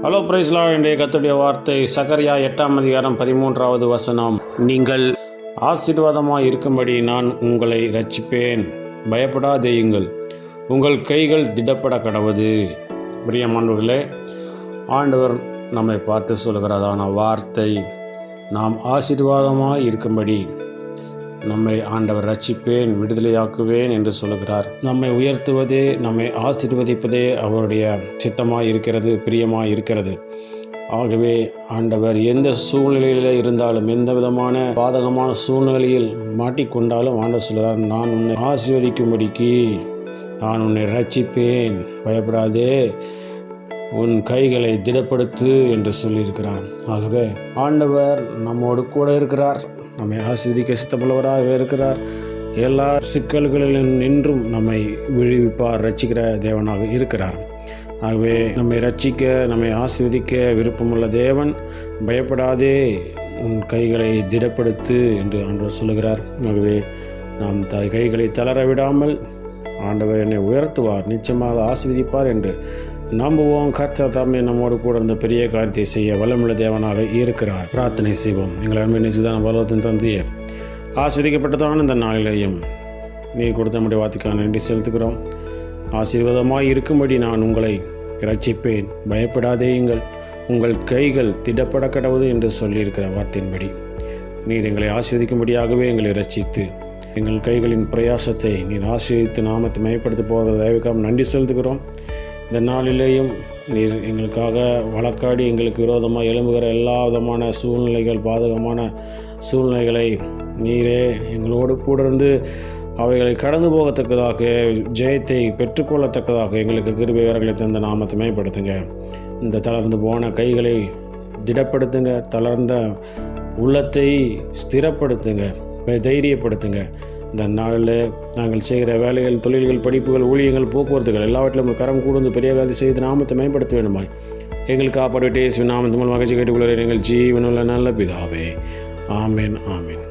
Hello பிரைஸ்லா. இன்றைய கர்த்தருடைய வார்த்தை சகரியா 8:13 நீங்கள் ஆசீர்வாதமாய் இருக்கும்படி நான் உங்களை இரட்சிப்பேன், பயப்படாதேயுங்கள், உங்கள் கைகள் திடப்பட கடவது. பிரியமானவர்களே, ஆண்டவர் நம்மை பார்த்து சொல்கிறதான வார்த்தை, நாம் ஆசீர்வாதமாய் இருக்கும்படி நம்மை ஆண்டவர் ரட்சிப்பேன், விடுதலையாக்குவேன் என்று சொல்கிறார். நம்மை உயர்த்துவதே, நம்மை ஆசீர்வதிப்பதே அவருடைய சித்தமாய் இருக்கிறது, பிரியமாய் இருக்கிறது. ஆகவே ஆண்டவர் எந்த சூழ்நிலையில் இருந்தாலும், எந்த விதமான பாதகமான சூழ்நிலையில் மாட்டிக்கொண்டாலும் ஆண்டவர் சொல்கிறார், நான் உன்னை ஆசீர்வதிக்கும்படிக்கு நான் உன்னை ரட்சிப்பேன், பயப்படாதே, உன் கைகளை திடப்படுத்து என்று சொல்லியிருக்கிறார். ஆகவே ஆண்டவர் நம்மோடு கூட இருக்கிறார், நம்மை ஆசீர்வதிக்க சித்தமுள்ளவராக இருக்கிறார். எல்லா சிக்கல்களிலும் நின்றும் நம்மை விடுவிப்பார், ரட்சிக்கிற தேவனாக இருக்கிறார். ஆகவே நம்மை ரட்சிக்க, நம்மை ஆசீர்வதிக்க விருப்பமுள்ள தேவன், பயப்படாதே, உன் கைகளை திடப்படுத்து என்று ஆண்டவர் சொல்லுகிறார். ஆகவே நாம் கைகளை தளர விடாமல் ஆண்டவர் என்னை உயர்த்துவார், நிச்சயமாக ஆசீர்வதிப்பார் என்று நம்புவோம். கர்த்தர் தாமே நம்மோடு கூட இருந்த பெரிய காரியத்தை செய்ய வல்லமுள்ள தேவனாக இருக்கிறார். பிரார்த்தனை செய்வோம். எங்கள் அருமை நேசிதான பலவத்தின் தந்தையே, ஆசீர்வதிக்கப்பட்டதான இந்த நாளிலேயும் நீ கொடுத்த நம்முடைய வார்த்தைக்கான நன்றி செலுத்துகிறோம். ஆசீர்வாதமாய் இருக்கும்படி நான் உங்களை இரட்சிப்பேன், பயப்படாதேயுங்கள், உங்கள் கைகள் திடப்பட கடவுது என்று சொல்லியிருக்கிற வார்த்தையின்படி நீர் எங்களை ஆசீர்வதிக்கும்படியாகவே எங்களை இரட்சித்து எங்கள் கைகளின் பிரயாசத்தை நீர் ஆசீர்வதித்து நாமத்தை மயப்படுத்த போகிற தயவுக்காக நன்றி செலுத்துகிறோம். இந்த நாளிலேயும் நீர் எங்களுக்காக வழக்காடி எங்களுக்கு விரோதமாக எழும்புகிற எல்லா விதமான சூழ்நிலைகள், பாதகமான சூழ்நிலைகளை நீரே எங்களோடு கூட இருந்து அவைகளை கடந்து போகத்தக்கதாக, ஜெயத்தை பெற்றுக்கொள்ளத்தக்கதாக எங்களுக்கு கிருபை வீரர்களை தந்த நாமத்தை மேம்படுத்துங்க. இந்த தளர்ந்து போன கைகளை திடப்படுத்துங்க, தளர்ந்த உள்ளத்தை ஸ்திரப்படுத்துங்க, தைரியப்படுத்துங்க. இந்த நாளில் நாங்கள் செய்கிற வேலைகள், தொழில்கள், படிப்புகள், ஊழியங்கள், போக்குவரத்துகள் எல்லாவற்றிலும் கரம் கூர்ந்து பெரிய காரியம் செய்து நாமத்தை மேம்படுத்த வேண்டுமாய் எங்களுக்கு காப்பாற்றிவிட்டு நாமத்து மூலமாக கேட்டுக்கொள்கிறேன் எங்கள் ஜீவனுள்ள நல்ல பிதாவே. ஆமேன், ஆமேன்.